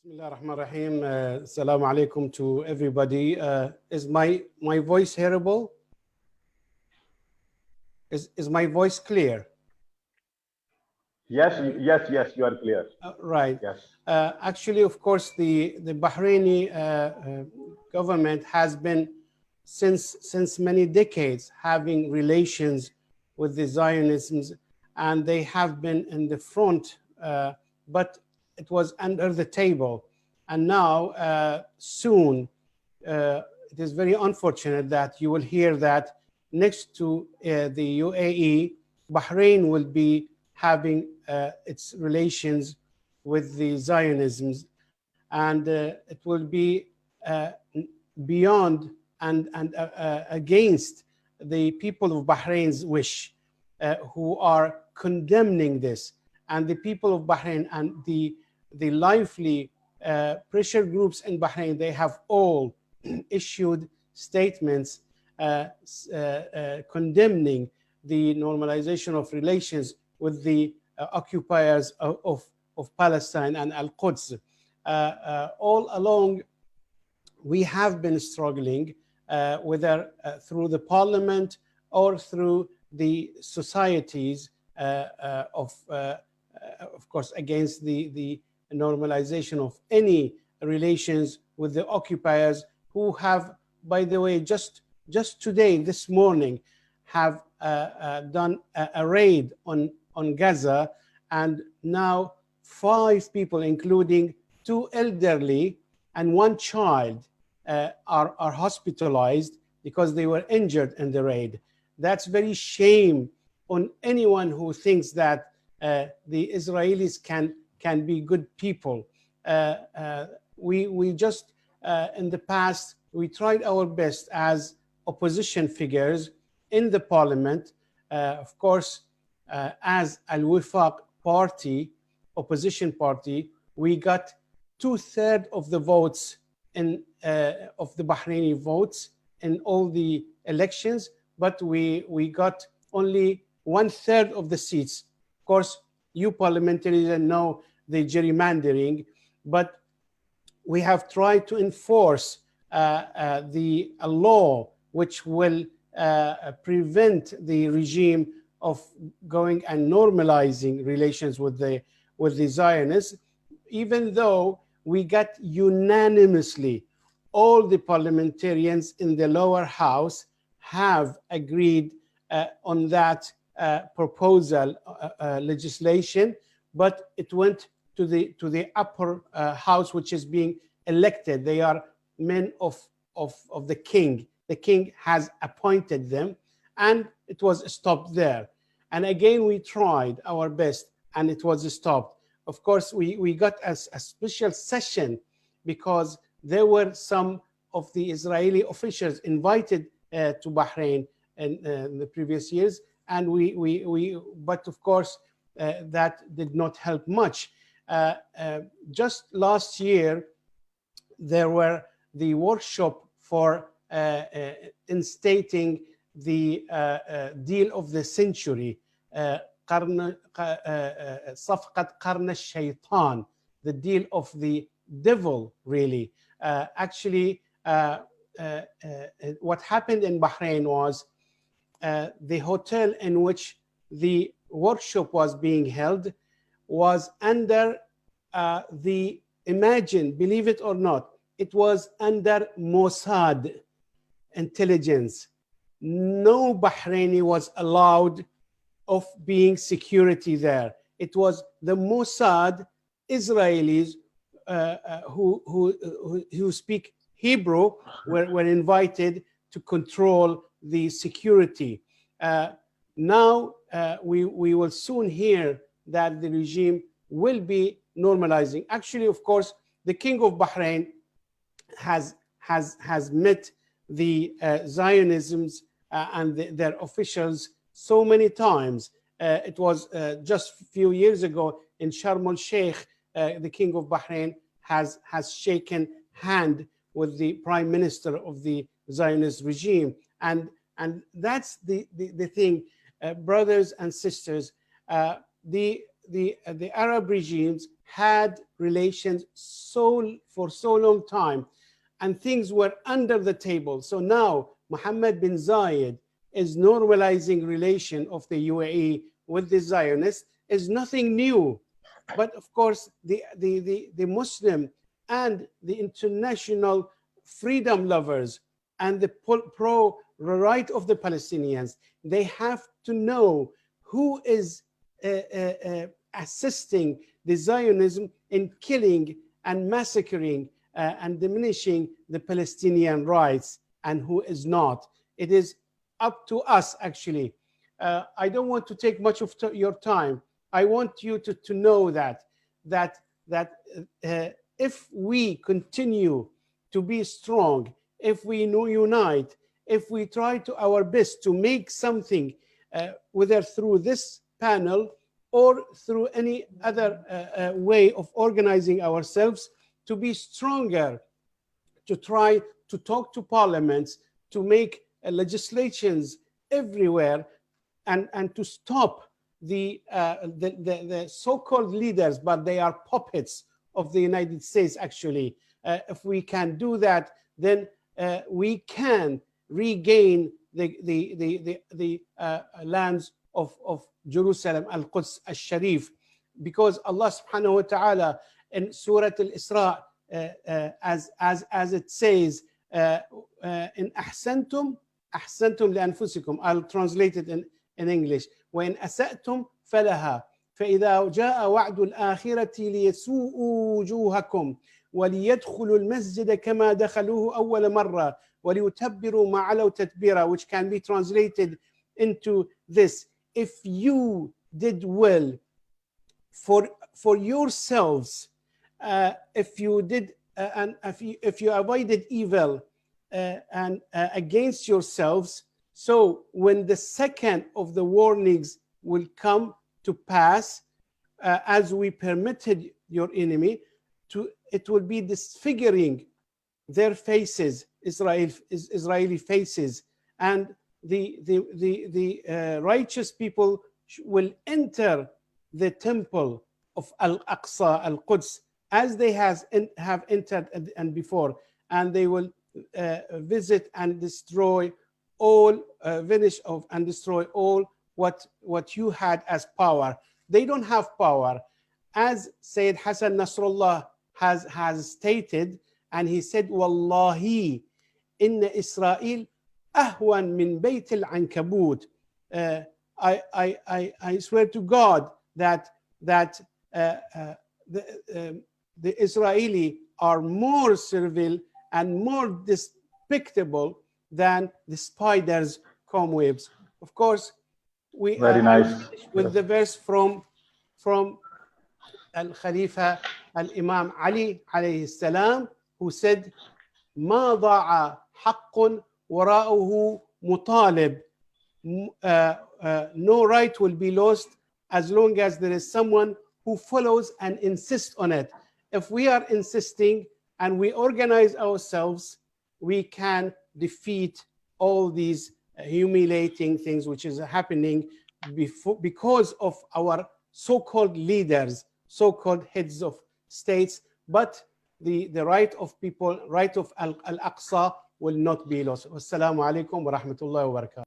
Bismillah ar-Rahman ar-Rahim. Assalamu alaikum to everybody. Is my voice hearable? Is my voice clear? Yes, yes, you are clear. Right. Yes. Actually, of course, the Bahraini government has been since many decades having relations with the Zionisms, and they have been in the front, but it was under the table. And now, soon, it is very unfortunate that you will hear that next to the UAE, Bahrain will be having its relations with the Zionisms, and it will be uh, beyond and against the people of Bahrain's wish, who are condemning this. And the people of Bahrain and the lively pressure groups in Bahrain, they have all issued statements condemning the normalization of relations with the occupiers of Palestine and Al-Quds. All along, we have been struggling, whether through the parliament or through the societies, of course, against the normalization of any relations with the occupiers, who have, by the way, just today, this morning, have done a raid on Gaza, and now 5 people, including 2 elderly and 1 child, are hospitalized because they were injured in the raid. That's very shame on anyone who thinks that the Israelis can be good people. We just in the past, we tried our best as opposition figures in the parliament, of course, as Al-Wifaq party, opposition party. We got 2/3 of the votes of the Bahraini votes in all the elections, but we got only 1/3 of the seats. Of course, you parliamentarians know the gerrymandering, but we have tried to enforce the law which will prevent the regime of going and normalizing relations with the Zionists, even though we got unanimously, all the parliamentarians in the lower house have agreed on that proposal legislation, but it went to the upper house, which is being elected. They are men of the king. The king has appointed them, and it was stopped there. And again, we tried our best, and it was stopped. Of course, we got a special session because there were some of the Israeli officials invited to Bahrain in the previous years, and but of course, that did not help much. Just last year, there were the workshop for instating the deal of the century, صفقة قرن الشيطان, the deal of the devil, really. Actually, what happened in Bahrain was the hotel in which the workshop was being held was under imagine, believe it or not, it was under Mossad intelligence. No Bahraini was allowed of being security there. It was the Mossad Israelis who speak Hebrew were invited to control the security. Now we will soon hear that the regime will be normalizing. Actually, of course, the King of Bahrain has met the Zionisms and their officials so many times. It was just a few years ago in Sharm el-Sheikh, the King of Bahrain has shaken hand with the Prime Minister of the Zionist regime. And that's the thing, brothers and sisters. The the Arab regimes had relations for so long time, and things were under the table. So now Mohammed bin Zayed is normalizing relation of the UAE with the Zionists is nothing new. But of course, the Muslim and the international freedom lovers and the pro right of the Palestinians, they have to know who is assisting the Zionism in killing and massacring and diminishing the Palestinian rights and who is not. It is up to us, actually. I don't want to take much of your time. I want you to know that if we continue to be strong, if we unite, if we try to our best to make something, whether through this panel or through any other way of organizing ourselves, to be stronger, to try to talk to parliaments, to make legislations everywhere, and to stop the so-called leaders, but they are puppets of the United States, actually. If we can do that, then we can regain the lands of Jerusalem, Al-Quds Al-Sharif, because Allah subhanahu wa ta'ala in Surah Al-Isra, as it says, in أحسنتم لأنفسكم. I'll translate it in English. وإن أسأتم فلها فإذا جاء وعد الآخرة ليسوءوا وجوهكم وليدخلوا المسجد كما دخلوه أول مرة وليتبروا ما علوا تتبيرا, which can be translated into this: if you did well for yourselves, if you did and if you avoided evil and against yourselves, so when the second of the warnings will come to pass, as we permitted your enemy to, it will be disfiguring their faces, Israeli faces, and the righteous people will enter the temple of Al-Aqsa, Al-Quds, as they have entered and before, and they will visit and destroy all, and destroy all what you had as power. They don't have power, as Sayyid Hassan Nasrallah has stated, and he said, "Wallahi, inna Israel ahwan min bayt al-ankabut." I swear to God that the Israeli are more servile and more despicable than the spider's cobwebs. Of course, we very nice with the verse from Al-Khalifa Al-Imam Ali alayhi salam, who said, "Ma da'a haqqun wara'uhu mutalib." No right will be lost as long as there is someone who follows and insists on it. If we are insisting and we organize ourselves, we can defeat all these humiliating things which is happening because of our so-called leaders, so-called heads of states. But the right of people, right of Al-Aqsa will not be lost. Wassalamu alaikum wa rahmatullahi wa barakatuh.